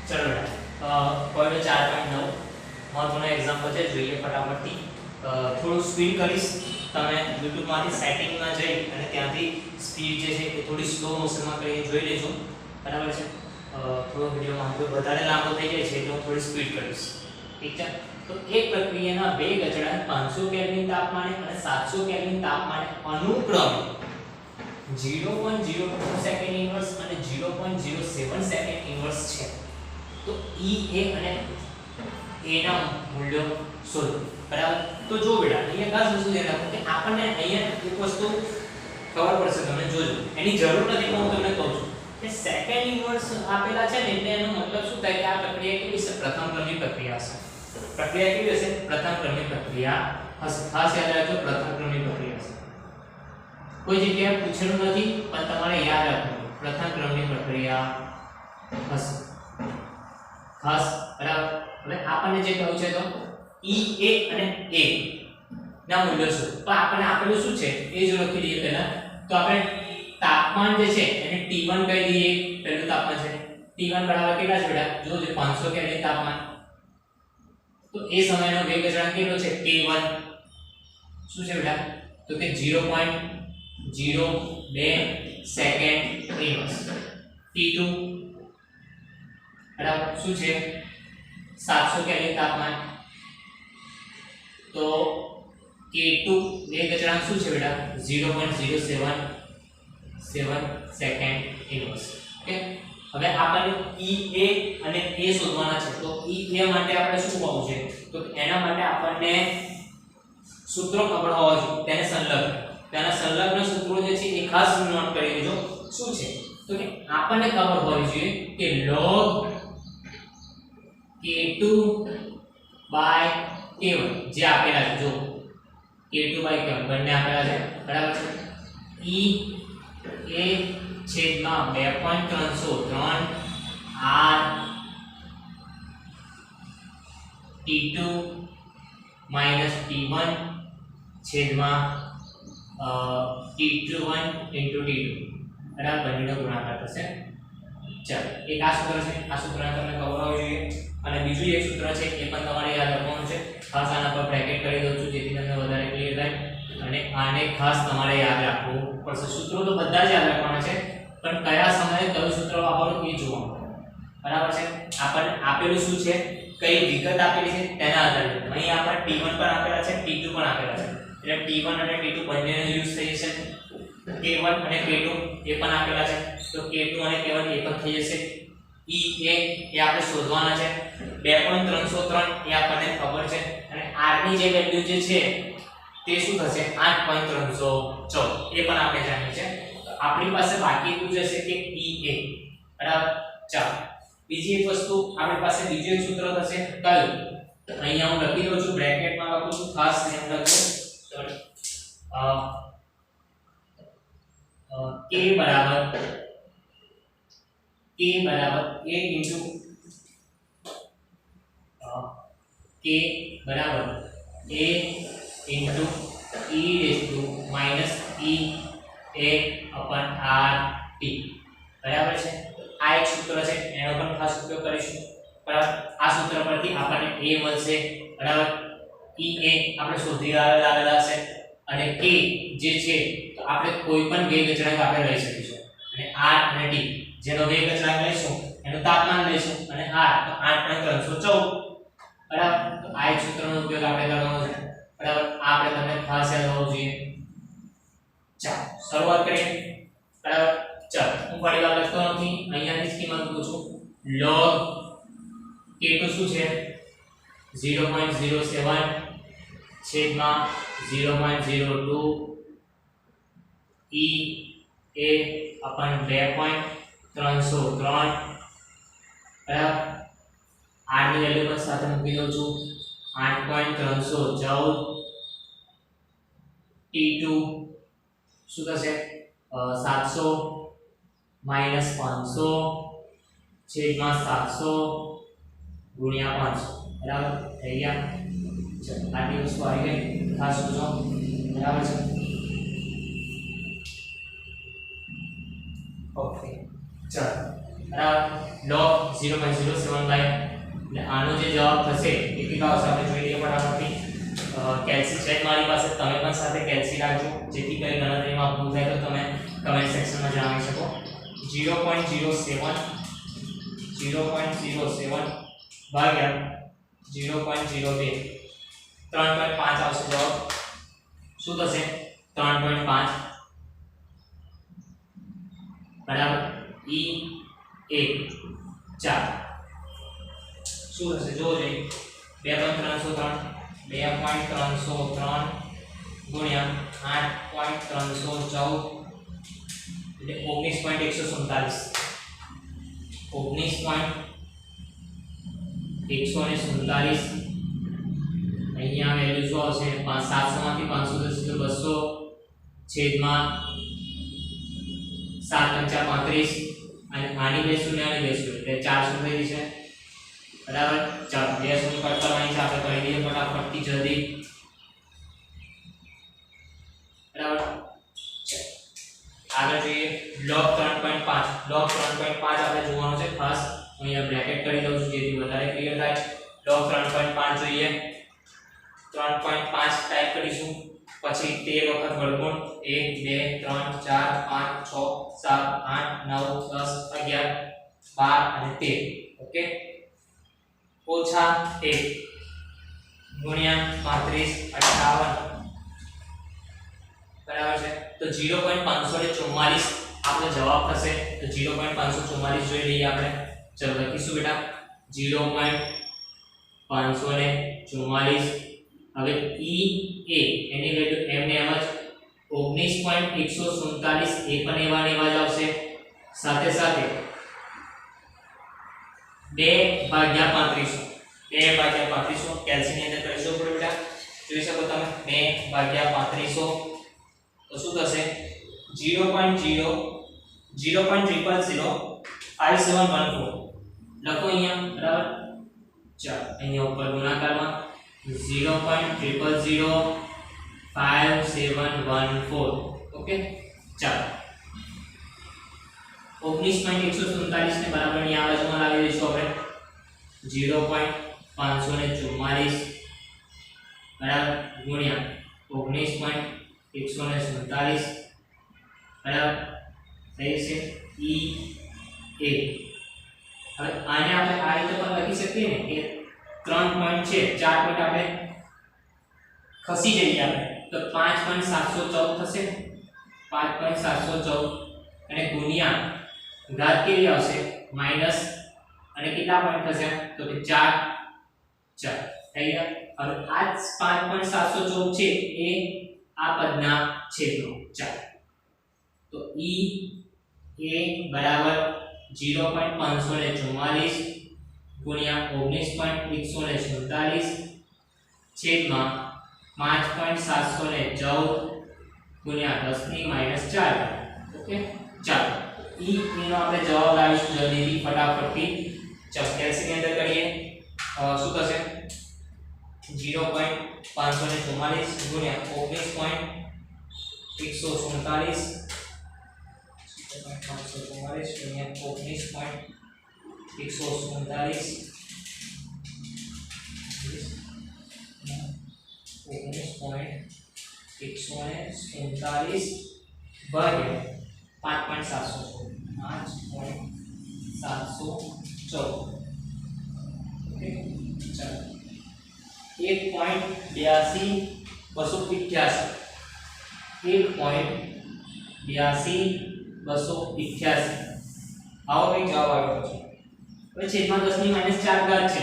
चलो बेटा point 4.9 महत्वનો example છે, જોઈએ ફટાફટથી. થોડું સ્પીડ કરીશ, તમે YouTube માંથી સેટિંગમાં જઈ અને ત્યાંથી સ્પીડ જે છે એ થોડી સ્લો મોશનમાં કરીને જોઈ લેજો, બરાબર છે. થોડો વિડિયો માંગો વધારે લાંબો થઈ જાય છે એટલે હું થોડી સ્પીડ કરીશ, ઠીક છે. તો એક પ્રક્રિયાના બે ગચળાંક 500 કેલ્વિન તાપમાને અને 700 કેલ્વિન તાપમાને અનુક્રમે 0.02 સેકન્ડ ઇન્વર્સ અને 0.07 સેકન્ડ ઇન્વર્સ છે. તો E A અને A ના મૂલ્યો શોધો, બરાબર. તો જો બેટા અહીંયા ખાસ વસ્તુ ધ્યાન રાખો કે આપણને અહીંયા એક વસ્તુ ખબર પડશે, તમે જોજો, એની જરૂર નથી પણ હું તમને કહું છું કે સેકન્ડ ઇન્વર્સ આપેલા છે ને એટલે એનો મતલબ શું થાય કે આ પ્રક્રિયા કેવી છે? પ્રથમ ક્રમની પ્રક્રિયા હશે. પ્રક્રિયા કેવી હશે? પ્રથમ ક્રમની પ્રક્રિયા હશે. ખાસ યાદ રાખજો, પ્રથમ ક્રમની પ્રક્રિયા હશે. કોઈ જગ્યાએ પૂછેલું નથી પણ તમારે યાદ રાખવું, પ્રથમ ક્રમની પ્રક્રિયા હશે ખાસ, બરાબર. હવે આપણને જે કહ્યું છે તો E A અને A ના મૂલ્યો શું? તો આપણને આપેલું શું છે એ જો લખી દઈએ પહેલા. તો આપણે તાપમાન જે છે એને T1 કહી દઈએ, પહેલું તાપમાન છે. T1 બરાબર કેટલા છે બેટા? જો 500 કેલ્વિન તાપમાન. તો એ સમયનો વેગ અચળાંક કેટલો છે? K1 શું છે બેટા? તો કે 0.02 સેકન્ડ ઇન્વર્સ. T2 બરાબર શું છે? 700 કેલ્વિન તાપમાન. તો K2 વેગ અચળાંક શું છે બેટા? 0.077 સેકન્ડ ઇન્વર્સ. ઓકે. હવે આપણને EA અને A શોધવાના છે. તો EA માટે આપણે શું કરવું છે? તો એના માટે આપણને સૂત્રો ખબર હોવા જોઈએ, તેને સંલગ્ન. તેના સંલગ્ન સૂત્રો જે છે એ ખાસ નોટ કરી લેજો. શું છે? તો કે આપણને ખબર હોવી જોઈએ કે log K2 by K1 જે આપેલા છે, જો K2 by K1 બંને આપેલા છે, બરાબર છે. E A છેદમાં 2.303 R T2 minus T1 છેદમાં T21 into T2, બરાબર, બંનેનો ગુણાકાર થશે. ચાલો, એક આ સૂત્ર છે, આ સૂત્રને તમને ખબર હોવી જોઈએ. અને બીજું એક સૂત્ર છે એ પણ તમારે યાદ રાખવાનું છે. ખાસ આના પર બ્રેકેટ કરી દઉં છું જેથી તમને વધારે ક્લિયર થાય. અને આને ખાસ તમારે યાદ રાખવું પડશે. સૂત્રો તો બધા જ યાદ રાખવાના છે પણ કયા સમયે કયું સૂત્ર વાપરવું એ જોવાનું, બરાબર છે. આપણને આપેલું શું છે, કઈ વિગત આપેલી છે તેના આધારે અહીં આપણે T1 પણ આપેલા છે, T2 પણ આપેલા છે. એટલે T1 અને T2 બંનેનો યુઝ થઈ જશે. K1 અને K2 એ પણ આપેલા છે, તો K2 અને K1 એ પણ થઈ જશે. E A એ આપણે શોધવાના છે. 2.303 એ આપણને ખબર છે અને R ની જે વેલ્યુ જે છે તે શું થશે? 8.314 એ પણ આપણે જાણીએ છે. તો આપણી પાસે બાકી એટલું જશે કે E A, બરાબર. ચાલો, બીજી એક વસ્તુ આપણી પાસે બીજું એક સૂત્ર થશે, કયું? અહીંયા હું લખી દઉં છું, બ્રેકેટમાં લખું છું, ખાસ ધ્યાન રાખજો. K બરાબર A into K બરાબર A into e raised to minus e a upon r t, બરાબર છે. આ એક સૂત્ર છે, એનો પણ ખાસ ઉપયોગ કરીશું, બરાબર. આ સૂત્ર પરથી આપણને a મળશે, બરાબર. e a આપણે શોધી લાવેલા છે અને k જે છે તો આપણે કોઈ પણ વેગ અચળાંક આપણે લઈ શકીશું. અને r અને t જેનો વેગ અચળાંક લઈશું એનું તાપમાન લઈશું અને r તો 8.314, બરાબર. તો આ એક સૂત્રનો ઉપયોગ આપણે કરવાનો છે, બરાબર. આ આપણે તમને ખાસ યાદ હોવું જોઈએ. ચાલો શરૂઆત કરીએ, બરાબર. ચાલો હું ફરી વાર લખતો નથી, અહીંયાની જ કિંમત મૂકું છું. log K2 શું છે? 0.07 છેદમાં 0.02 E A upon 2.303, બરાબર. R ની વેલ્યુ પણ સાથે મૂકી દઉં છું, 8.314. T2 શું થશે? 700 minus 500 છેદમાં 700 ગુણ્યા 500, બરાબર. થઈ ગયા. ચલો આટલી વસ્તુ આવી ગઈ, ખાસ જોજો, બરાબર છે. ઓકે, ચાલો બરાબર log 0.07 બાય એટલે આનો જે જવાબ થશે એ કેટલો આવશે આપણે જોઈ લઈએ ફટાફટથી કેલ્સી છે મારી પાસે તમે પણ સાથે કેલ્સી રાખજો જેથી કરી ગણતરીમાં ભૂલ થાય તો તમે કમેન્ટ સેક્શનમાં જણાવી શકો 0.07 ભાગ્યા 0.02 3.5 આવશે જવાબ શું થશે 3.5 બરાબર e a 4 શું થશે જો જોઈએ 2.303 ગુણ્યા 8.314 એટલે 19.147 અહીંયા વેલ્યુ શું આવશે 700 માંથી 510 એટલે 200 છેદમાં 7 અને આની બે શૂન્ય આની બે શૂન્ય એટલે 400 થઈ જશે બરાબર ચાલો બે શૂન્ય કટ કરવાની છે આપણે કરી દઈએ ફટાફટથી જલ્દી બરાબર આગળ જોઈએ log 3.5 log 3.5 આપણે જોવાનું છે ખાસ અહીંયા બ્રેકેટ કરી દઉં છું જેથી વધારે ક્લિયર થાય log 3.5 જોઈએ 3.5 ટાઈપ કરીશું પછી 13 વખત વર્ગમૂળ 1 2 3 4 5 6 7 8 9 10 11 12 અને 13 ઓકે ઓછા 1 ગુણ્યા 35 58 બરાબર છે તો 0.544 આપણો જવાબ થશે તો 0.544 જોઈ લઈએ આપણે ચલો લખીશું બેટા 0.544 હવે e a એની વેલ્યુ એમને એમ જ 19.147 એ પણ એવા ને એવા જ આવશે સાથે સાથે 2/35 કેલ્સી ની અંદર કરીશું બેટા જોઈ શકો તમે 2/35 તો શું થશે 0.0005714 લખો અહીંયા બરાબર ચાલો અહીંયા ઉપર ગુણાકારમાં 0.0005714 ઓકે ચાલો 19.147 ને બરાબર ની આવજમાં લાવી દઈશું આપણે 0.544 બરાબર ગુણ્યા 19.147 બરાબર થઈ જશે e a હવે આને આપણે આ રીતે પણ લખી શકીએ ને કે 3 પોઈન્ટ છે 4 પોઈન્ટ આપણે ખસી જઈએ આપણે તો 5.714 થશે 5.714 અને ગુણ્યા ઘાત કેવી આવશે માઈનસ અને કેટલા પોઈન્ટ થશે તો કે 4 થઈ ગયા હવે આ 5.714 છે એ આ પદના છેદનો 4 તો e a બરાબર 0.544 ગુણ્યા 19.147 છેદમાં 5.714 ગુણ્યા 10 ની -4 ઓકે ચાલો e નો આપણે જવાબ લાવીશું જલ્દીથી ફટાફટથી ચાલો કેલ્સી ની અંદર કરીએ શું થશે 0.544 ગુણ્યા 19.147 ભાગ્યા 5.714 ઓકે ચાલો 1.82 આવો કઈ જવાબ આવ્યો છે હવે છેદમાં 10 ની -4 ઘાત છે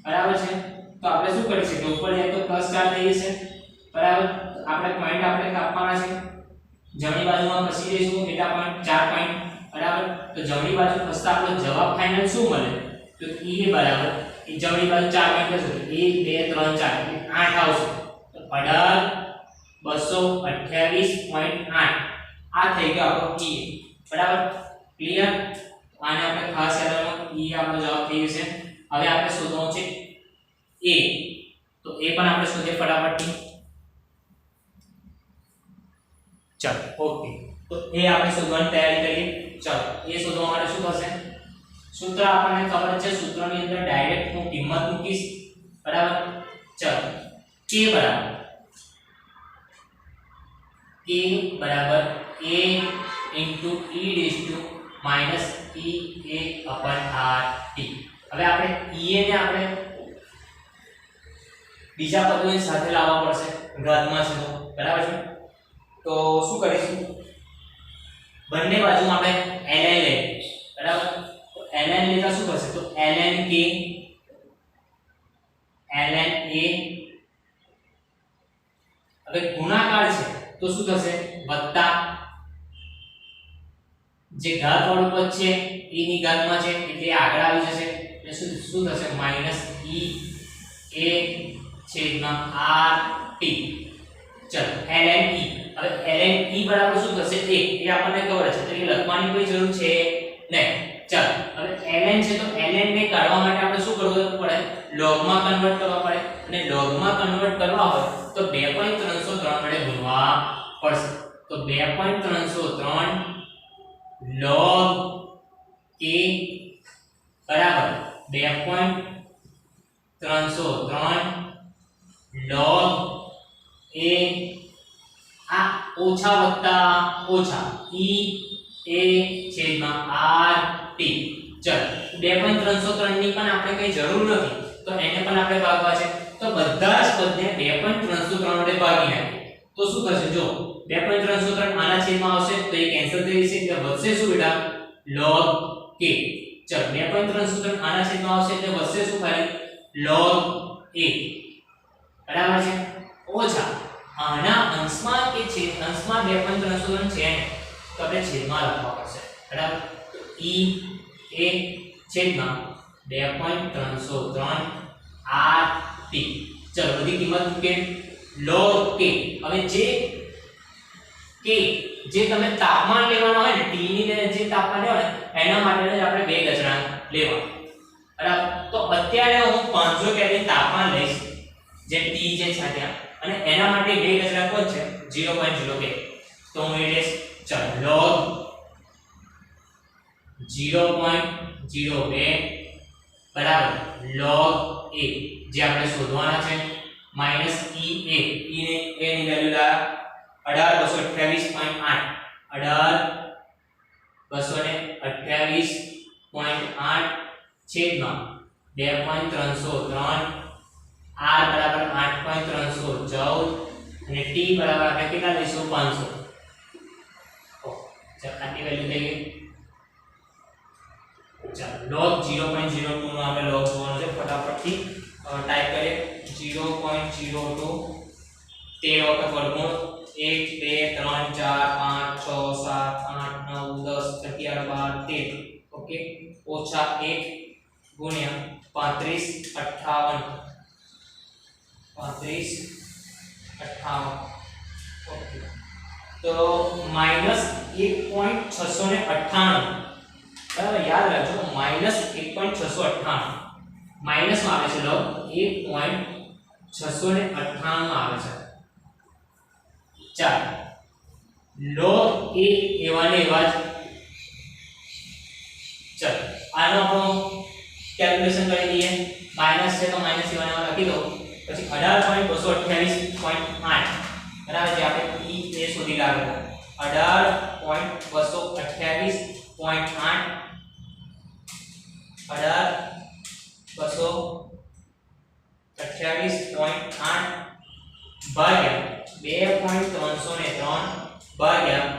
બરાબર છે તો આપણે શું કરી શકીએ ઉપર જાય તો +4 થઈ જશે બરાબર આપણે પોઈન્ટ આપણે કાપવાના છે જમણી બાજુમાં ખસી જઈશું કેટલા પોઈન્ટ 4 પોઈન્ટ બરાબર તો જમણી બાજુ ખસતા આપણો જવાબ ફાઇનલ શું મળે તો e બરાબર એ જમણી બાજુ 4 પોઈન્ટ ખસે 1 2 3 4 8 આવશે તો 228.8 આ થઈ ગયો આપણો e બરાબર ક્લિયર આને આપણે ખાસ યાદ રાખવાનું e આપણો જવાબ થઈ જશે હવે આપણે શોધવાનું છે a તો એ પણ આપણે શોધીએ ફટાફટથી ચાલો ઓકે તો એ આપણે શોધવાની તૈયારી કરીએ ચાલો એ શોધવા માટે શું થશે सूत्र આપણને ખબર છે સૂત્રની અંદર ડાયરેક્ટ હું કિંમત મૂકીશ બરાબર ચલો k બરાબર a into e raised to minus ea upon rt હવે આપણે ea ને આપણે બીજા પદોની સાથે લાવવા પડશે ઘાતમાં છે તો બરાબર છે તો શું કરીશું બંને બાજુ આપણે ln લઈએ બરાબર તો ln લેતા શું થશે તો ln k ln a હવે ગુણાકાર છે તો શું થશે વત્તા જે ઘાત વાળું પદ છે e ની ઘાતમાં છે એટલે આગળ આવી જશે એટલે શું થશે માઈનસ e a છેદમાં rt ચલો ln e હવે ln e બરાબર શું થશે 1 એ આપણને ખબર છે તો એ લખવાની કોઈ જરૂર છે નહીં ચલો હવે ln છે તો ln ને કાઢવા માટે આપણે શું કરવું પડે log માં કન્વર્ટ કરવા પડે અને log માં કન્વર્ટ કરવા હોય તો 2.303 વડે ગુણવા પડશે તો 2.303 log k બરાબર 2.303 log a આ ઓછા વત્તા ઓછા e a છેદમાં rt ચલો 2.303 ની પણ આપણે કઈ જરૂર નથી તો એને પણ આપણે ભાગવા છે તો બધા જ પદને 2.303 વડે ભાગી નાખીએ તો શું થશે જો 2.303 આના છેદમાં આવશે તો એ કેન્સલ થઈ જશે એટલે વધશે શું બેટા log k ચલો 2.303 આના છેદમાં આવશે એટલે વધશે શું ખાલી log a બરાબર છે ઓછા આના અંશમાં કે છે અંશમાં 2.303 છે ને તો આપણે છેદમાં લખવા પડશે બરાબર તો e a છેદમાં 2.303 rt ચલો બધી કિંમત મૂકે log k હવે જે તમે તાપમાન લેવાનું હોય ને t ની જે તાપમાન લેવાનું એના માટે જ આપણે બે અચળાંક લેવા બરાબર તો અત્યારે હું 500 કેલ્વિન તાપમાન લઈશ જે t જે છે ત્યાં અને એના માટે બે અચળાંક કોણ છે 0.02 તો હું એ લઈશ ચલો log 0.02 બરાબર log a જે આપણે શોધવાના છે માઈનસ e a ની વેલ્યુ લા 18228.8 18228.8 છેદમાં 2.303 r બરાબર 8.314 અને t બરાબર આપણે કેટલા લઈશું 500 ચાલો આની વેલ્યુ થઈ ગઈ ચાલો log 0.02 નો આપણે log જોવાનો છે ફટાફટથી ટાઈપ કરીએ 0.02 13 વખત વર્ગમૂળ 1 2 3 4 5 6 7 8 9 10 11 12 13 ઓકે ઓછા 1 ગુણ્યા 35 58 ઓકે તો માઈનસ 1.698 બરાબર યાદ રાખજો માઈનસ 1.698 માઈનસ માં આવે છે log 1.698 માં આવે છે ચાલો log a એવા ને એવા જ ચાલો આનો આપણો કેલ્ક્યુલેશન કરી દઈએ માઈનસ છે તો માઈનસ એવા ને એવા લખી દો પછી 18.228.8 બરાબર જે આપણે e એ શોધી લાગો 18.228.8 ભાગ્યા 2.303 ભાગ્યા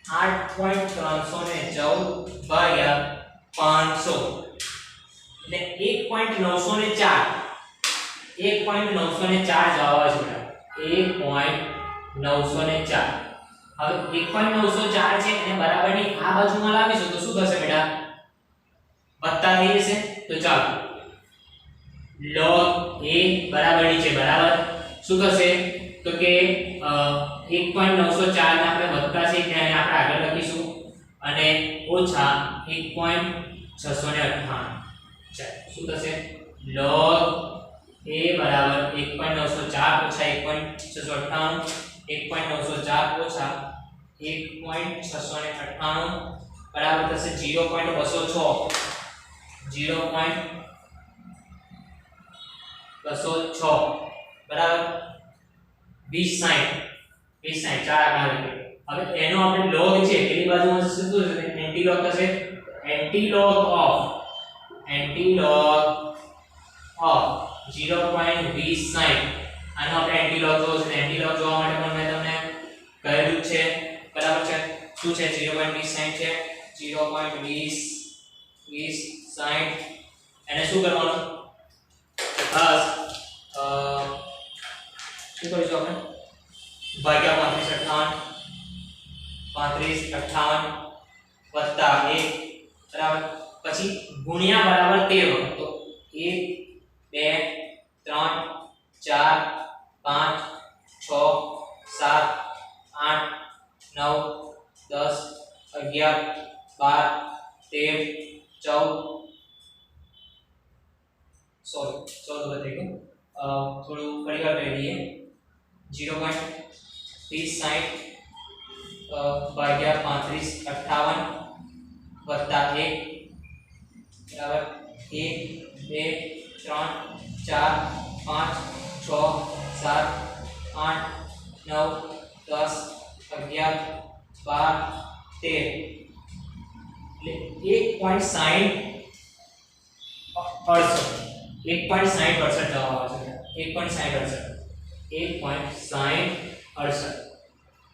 8.314 ભાગ્યા 500 એટલે 1.904 જવાબ આવે છે 1.904 હવે 1.904 છે એને બરાબરની આ બાજુમાં લાવીશું તો શું થશે બેટા વત્તા થઈ જશે તો ચાલો log a બરાબરની છે બરાબર શું થશે તો કે 1.904 ને આપણે વત્તા છે એટલે આપણે આગળ લખીશું અને ઓછા 1.698 ચાલો શું થશે log a બરાબર 1.904 ઓછા 1.698 1.904 ઓછા 1.698 બરાબર થશે 0.206 0.206 બરાબર 20 60 ચાર આગળ હવે એનો આપણે log છે પેલી બાજુમાં શું થશે એન્ટી log થશે antilog of 0.20 આનો આપણે antilog જોશે antilog જોવા માટે પણ મેં તમને કહેલું છે બરાબર છે શું છે 0.20 છે 0.20 એને શું કરવાનું ખાસ શું કરીશું આપણે ભાગ્યા 35 58 વત્તા 1 બરાબર પછી ગુણ્યા બરાબર 13 તો 1 2 3 4 5 6 7 8 9 10 11 12 13 14 સોરી 14 બતાવી ગયું થોડું ફરીવાર કરી દઈએ 0.30 ભાગ્યા 35 58 વત્તા 1 બરાબર 1 2 3 4 5 6 7 8 9 10 11 12 13 એટલે 1.60 જવાબ આવે છે 1.60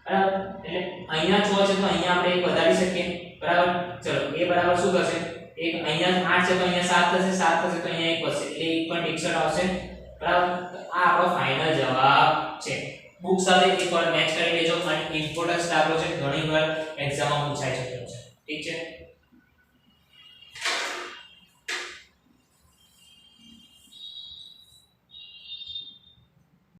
બરાબર એટલે અહીંયા 6 છે તો અહીંયા આપણે એક વધારી શકીએ બરાબર ચલો એ બરાબર શું થશે એક અહીંયા 8 છે તો અહીંયા 7 થશે 7 થશે તો અહીંયા 1 વધશે એટલે 1.61 આવશે બરાબર તો આ આપણો ફાઇનલ જવાબ છે બુક સાથે એકવાર મેચ કરી લેજો અને ઇમ્પોર્ટન્સ દાખલો છે ઘણી વાર એક્ઝામમાં પૂછાઈ શકે છે ઠીક છે